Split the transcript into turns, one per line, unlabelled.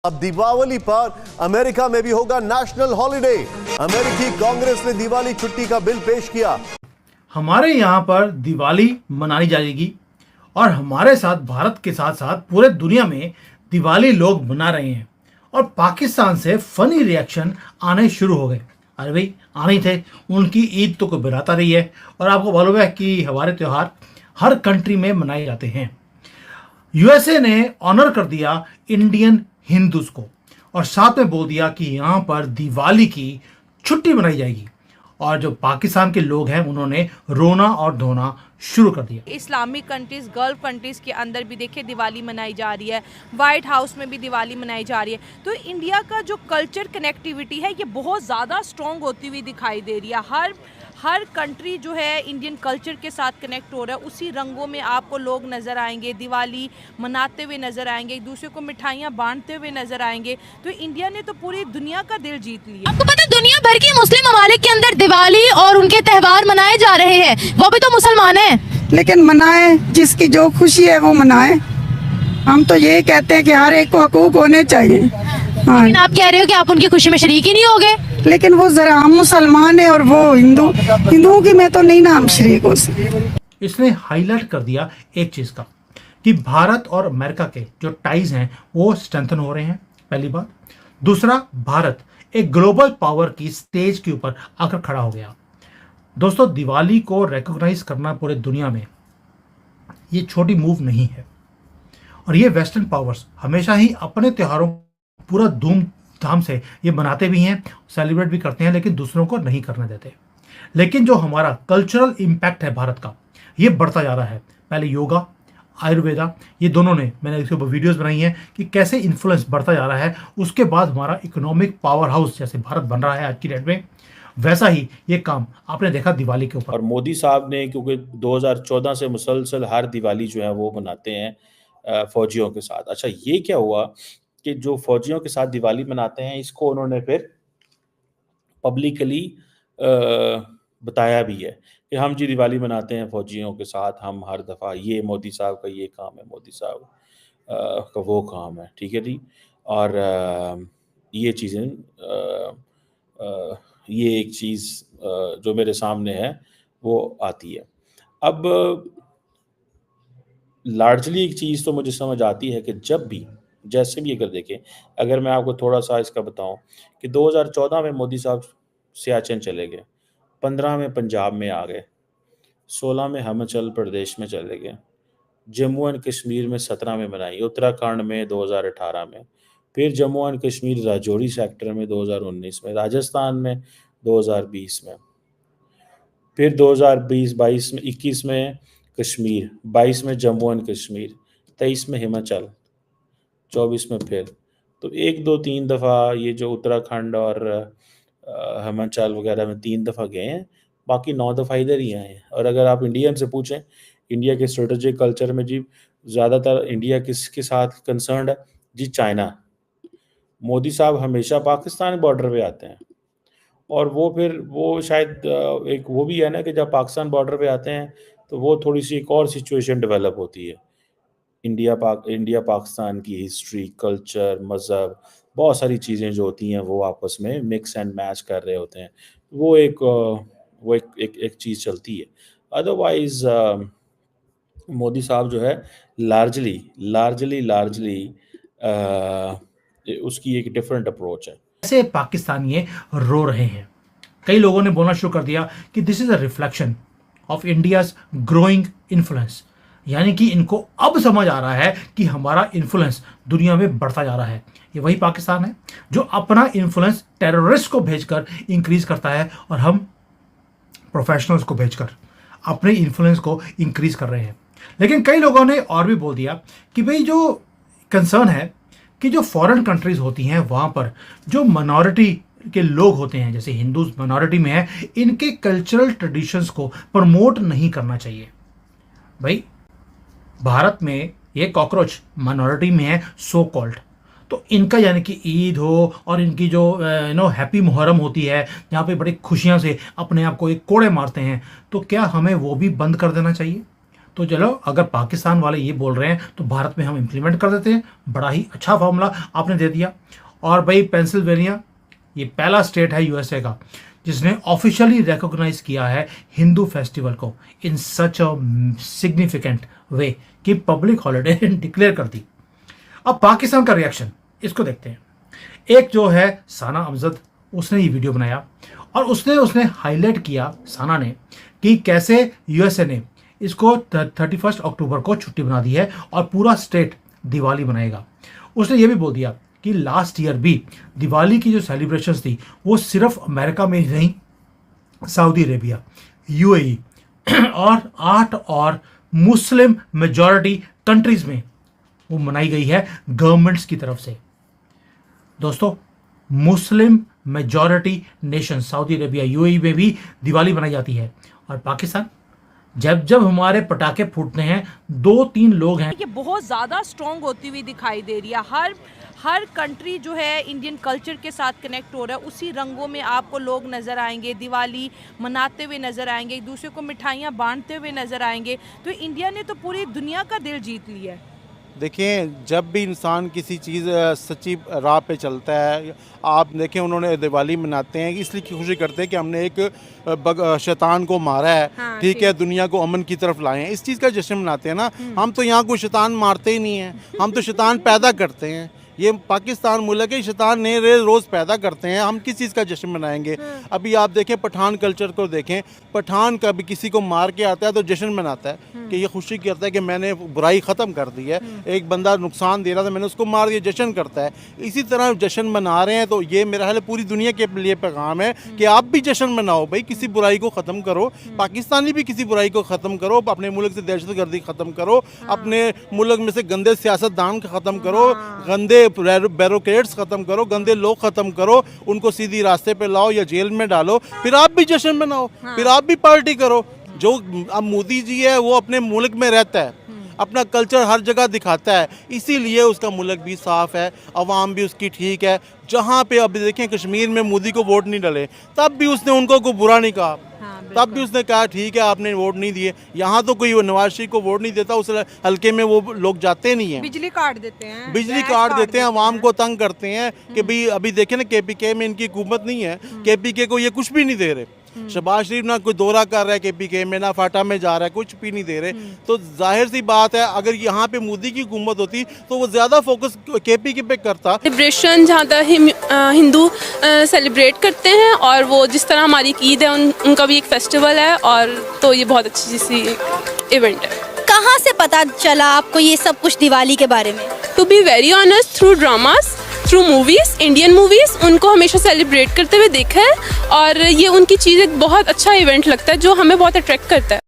अब दीपावली पर अमेरिका में भी होगा नेशनल हॉलिडे। अमेरिकी कांग्रेस ने दिवाली छुट्टी का बिल पेश किया।
हमारे यहाँ पर दिवाली मनाई जाएगी और हमारे साथ भारत के साथ साथ पूरे दुनिया में दिवाली लोग मना रहे हैं और पाकिस्तान से फनी रिएक्शन आने शुरू हो गए। अरे भाई आने ही थे, उनकी ईद तो कोई बिराता रही है और आपको मालूम है कि हमारे त्यौहार हर कंट्री में मनाए जाते हैं। यूएसए ने ऑनर कर दिया इंडियन हिंदूज को और साथ में बोल दिया कि यहाँ पर दिवाली की छुट्टी मनाई जाएगी और जो पाकिस्तान के लोग हैं उन्होंने रोना और धोना शुरू कर दिया।
इस्लामिक कंट्रीज, गल्फ कंट्रीज के अंदर भी देखिए दिवाली मनाई जा रही है, वाइट हाउस में भी दिवाली मनाई जा रही है। तो इंडिया का जो कल्चर कनेक्टिविटी है ये बहुत ज़्यादा स्ट्रॉन्ग होती हुई दिखाई दे रही है। हर कंट्री जो है इंडियन कल्चर के साथ कनेक्ट हो रहा है। उसी रंगों में आपको लोग नज़र आएंगे, दिवाली मनाते हुए नज़र आएंगे, एक दूसरे को मिठाइयाँ बांटते हुए नज़र आएंगे। तो इंडिया ने तो पूरी दुनिया का दिल जीत लिया।
आपको पता है दुनिया भर के मुस्लिम ममालिक के अंदर दिवाली और उनके त्यौहार मनाए जा रहे हैं, वो भी तो मुसलमान हैं।
लेकिन मनाए, जिसकी जो खुशी है वो मनाए। हम तो यही कहते हैं कि हर एक को हकूक होने चाहिए। हाँ।
लेकिन आप कह रहे हो कि आप उनकी खुशी में शरीक ही नहीं हो गए।
लेकिन वो जरा हम मुसलमान है और वो हिंदुओं की मैं तो नहीं ना हम शरीक हो सकते।
इसने हाईलाइट कर दिया एक चीज का कि भारत और अमेरिका के जो टाइज हैं वो स्ट्रेंथन हो रहे हैं, पहली बात। दूसरा, भारत एक ग्लोबल पावर की स्टेज के ऊपर आकर खड़ा हो गया। दोस्तों, दिवाली को रिकॉग्नाइज करना पूरे दुनिया में ये छोटी मूव नहीं है और ये वेस्टर्न पावर्स हमेशा ही अपने त्योहारों पूरा धूमधाम से ये मनाते भी हैं, सेलिब्रेट भी करते हैं, लेकिन दूसरों को नहीं करने देते। लेकिन जो हमारा कल्चरल इम्पैक्ट है भारत का, ये बढ़ता जा रहा है। पहले योगा, आयुर्वेदा, ये दोनों ने, मैंने इसके ऊपर वीडियोस बनाई हैं कि कैसे इन्फ्लुएंस बढ़ता जा रहा है। उसके बाद हमारा इकोनॉमिक पावर हाउस जैसे भारत बन रहा है आज की डेट में, वैसा ही ये काम आपने देखा दिवाली के ऊपर।
और मोदी साहब ने, क्योंकि 2014 से मुसलसल हर दिवाली जो है वो मनाते हैं फौजियों के साथ। अच्छा, ये क्या हुआ कि जो फौजियों के साथ दिवाली मनाते हैं इसको उन्होंने फिर पब्लिकली बताया भी है कि हम जी दिवाली मनाते हैं फौजियों के साथ, हम हर दफ़ा, ये मोदी साहब का ये काम है, मोदी साहब का वो काम है, ठीक है जी। और ये चीज़ें, ये एक चीज़ जो मेरे सामने है वो आती है। अब लार्जली एक चीज़ तो मुझे समझ आती है कि जब भी, जैसे भी अगर देखें, अगर मैं आपको थोड़ा सा इसका बताऊं कि 2014 में मोदी साहब सियाचिन चले गए, 15 में पंजाब में आ गए, 16 में हिमाचल प्रदेश में चले गए, जम्मू एंड कश्मीर में 17 में बनाई, उत्तराखंड में 2018 में, फिर जम्मू एंड कश्मीर राजौरी सेक्टर में 2019 में, राजस्थान में 2020 में, फिर 2020-22 में, 21 में कश्मीर, 22 में जम्मू एंड कश्मीर, 23 में हिमाचल, 24 में फिर। तो 1 2 3 दफ़ा ये जो उत्तराखंड और हिमाचल वगैरह में 3 दफ़ा गए हैं, बाकी 9 दफ़ा इधर ही आए हैं। और अगर आप इंडियन से पूछें, इंडिया के स्ट्रेटेजिक कल्चर में जी ज़्यादातर इंडिया किसके साथ कंसर्न्ड है जी? चाइना। मोदी साहब हमेशा पाकिस्तान बॉर्डर पे आते हैं और वो फिर वो शायद एक वो भी है ना कि जब पाकिस्तान बॉर्डर पे आते हैं तो वो थोड़ी सी एक और सिचुएशन डेवलप होती है। इंडिया पाकिस्तान की हिस्ट्री, कल्चर, मज़हब, बहुत सारी चीज़ें जो होती हैं वो आपस में मिक्स एंड मैच कर रहे होते हैं। वो एक चीज़ चलती है। अदरवाइज़ मोदी साहब जो है लार्जली उसकी एक डिफरेंट अप्रोच है।
ऐसे पाकिस्तानी ये रो रहे हैं। कई लोगों ने बोलना शुरू कर दिया कि this is a reflection of India's growing influence, यानी कि इनको अब समझ आ रहा है कि हमारा इन्फ्लुएंस दुनिया में बढ़ता जा रहा है। ये वही पाकिस्तान है जो अपना इन्फ्लुएंस टेररिस्ट को भेजकर इंक्रीज करता है और हम प्रोफेशनल्स को भेजकर अपने इन्फ्लुएंस को इंक्रीज कर रहे हैं। लेकिन कई लोगों ने और भी बोल दिया कि भाई जो कंसर्न है कि जो फॉरेन कंट्रीज होती हैं वहाँ पर जो माइनॉरिटी के लोग होते हैं, जैसे हिंदूज माइनॉरिटी में है, इनके कल्चरल ट्रेडिशंस को प्रमोट नहीं करना चाहिए। भाई भारत में ये कॉकरोच माइनॉरिटी में है सो कॉल्ड, तो इनका यानी कि ईद हो और इनकी जो हैप्पी मुहर्रम होती है जहाँ पे बड़ी खुशियाँ से अपने आप को एक कोड़े मारते हैं, तो क्या हमें वो भी बंद कर देना चाहिए? तो चलो अगर पाकिस्तान वाले ये बोल रहे हैं तो भारत में हम इम्प्लीमेंट कर देते हैं। बड़ा ही अच्छा फॉर्मूला आपने दे दिया। और भाई पेंसिल्वेनिया ये पहला स्टेट है यूएसए का जिसने ऑफिशियली रिकॉग्नाइज किया है हिंदू फेस्टिवल को इन सच अ सिग्निफिकेंट वे कि पब्लिक हॉलिडे डिक्लेयर कर दी। अब पाकिस्तान का रिएक्शन इसको देखते हैं। एक जो है साना अमजद, उसने ये वीडियो बनाया और उसने हाईलाइट किया साना ने कि कैसे यूएसए ने इसको 31 अक्टूबर को छुट्टी बना दी है और पूरा स्टेट दिवाली मनाएगा। उसने ये भी बोल दिया कि लास्ट ईयर भी दिवाली की जो सेलिब्रेशंस थी वो सिर्फ अमेरिका में ही नहीं, सऊदी अरेबिया, यूएई और 8 और मुस्लिम मेजॉरिटी कंट्रीज में वो मनाई गई है गवर्नमेंट्स की तरफ से। दोस्तों, Muslim majority nation Saudi Arabia, UAE में भी दिवाली मनाई जाती है। और पाकिस्तान, जब हमारे पटाखे फूटते हैं 2-3 लोग हैं,
ये बहुत ज़्यादा स्ट्रॉन्ग होती हुई दिखाई दे रही है। हर कंट्री जो है इंडियन कल्चर के साथ कनेक्ट हो रहा है। उसी रंगों में आपको लोग नज़र आएंगे, दिवाली मनाते हुए नज़र आएंगे, एक दूसरे को मिठाइयाँ बांटते हुए नज़र आएंगे। तो इंडिया ने तो पूरी दुनिया का दिल जीत लिया है।
देखिए, जब भी इंसान किसी चीज़ सच्ची राह पे चलता है, आप देखें उन्होंने दिवाली मनाते हैं इसलिए खुशी करते हैं कि हमने एक शैतान को मारा है।
हाँ,
ठीक है, दुनिया को अमन की तरफ लाए हैं, इस चीज़ का जश्न मनाते हैं ना। हम तो यहाँ कोई शैतान मारते ही नहीं हैं, हम तो शैतान पैदा करते हैं। ये पाकिस्तान मुल्क है, शैतान नए रोज़ पैदा करते हैं। हम किस चीज़ का जश्न मनाएंगे? अभी आप देखें पठान कल्चर को देखें, पठान कभी किसी को मार के आता है तो जश्न मनाता है कि ये खुशी करता है कि मैंने बुराई ख़त्म कर दी है। एक बंदा नुकसान दे रहा था, मैंने उसको मार दिया, जश्न करता है। इसी तरह जश्न मना रहे हैं। तो ये मेरा ख्याल है पूरी दुनिया के लिए पैगाम है कि आप भी जश्न मनाओ भाई, किसी बुराई को ख़त्म करो। पाकिस्तानी भी किसी बुराई को ख़त्म करो, अपने मुल्क से दहशतगर्दी ख़त्म करो, अपने मुल्क में से गंदे सियासतदान ख़त्म करो, गंदे बैरोक्रेट्स ख़त्म करो, गंदे लोग ख़त्म करो, उनको सीधी रास्ते पे लाओ या जेल में डालो, फिर आप भी जश्न मनाओ, फिर आप भी पार्टी करो। जो अब मोदी जी है वो अपने मुल्क में रहता है, अपना कल्चर हर जगह दिखाता है, इसीलिए उसका मुल्क भी साफ़ है, अवाम भी उसकी ठीक है। जहाँ पे अभी देखें कश्मीर में मोदी को वोट नहीं डले, तब भी उसने उनको कोई बुरा नहीं कहा, तब भी उसने कहा ठीक है आपने वोट नहीं दिए। यहाँ तो कोई नवाज शरीफ को वोट नहीं देता, उस हल्के में वो लोग जाते नहीं हैं।
बिजली काट देते हैं,
बिजली काट देते हैं, अवाम को तंग करते हैं कि भाई अभी देखें ना केपीके में इनकी हुकूमत नहीं है, केपीके को ये कुछ भी नहीं दे रहे। शहबाज शरीफ ना कोई दौरा कर रहा है केपीके में, ना फाटा में जा रहा है, कुछ भी नहीं दे रहे। तो जाहिर सी बात है अगर यहाँ पे मोदी की हुकूमत होती तो वो ज़्यादा फोकस केपीके पे करता।
सेलिब्रेशन जहाँ तक हिंदू सेलिब्रेट करते हैं और वो जिस तरह हमारी ईद है उनका भी एक फेस्टिवल है, और तो ये बहुत अच्छी सी इवेंट है।
कहाँ से पता चला आपको ये सब कुछ दिवाली के बारे में?
To be very honest, through dramas, through movies, Indian movies, उनको हमेशा सेलिब्रेट करते हुए देखा है और ये उनकी चीज़ एक बहुत अच्छा इवेंट लगता है जो हमें बहुत अट्रैक्ट करता है।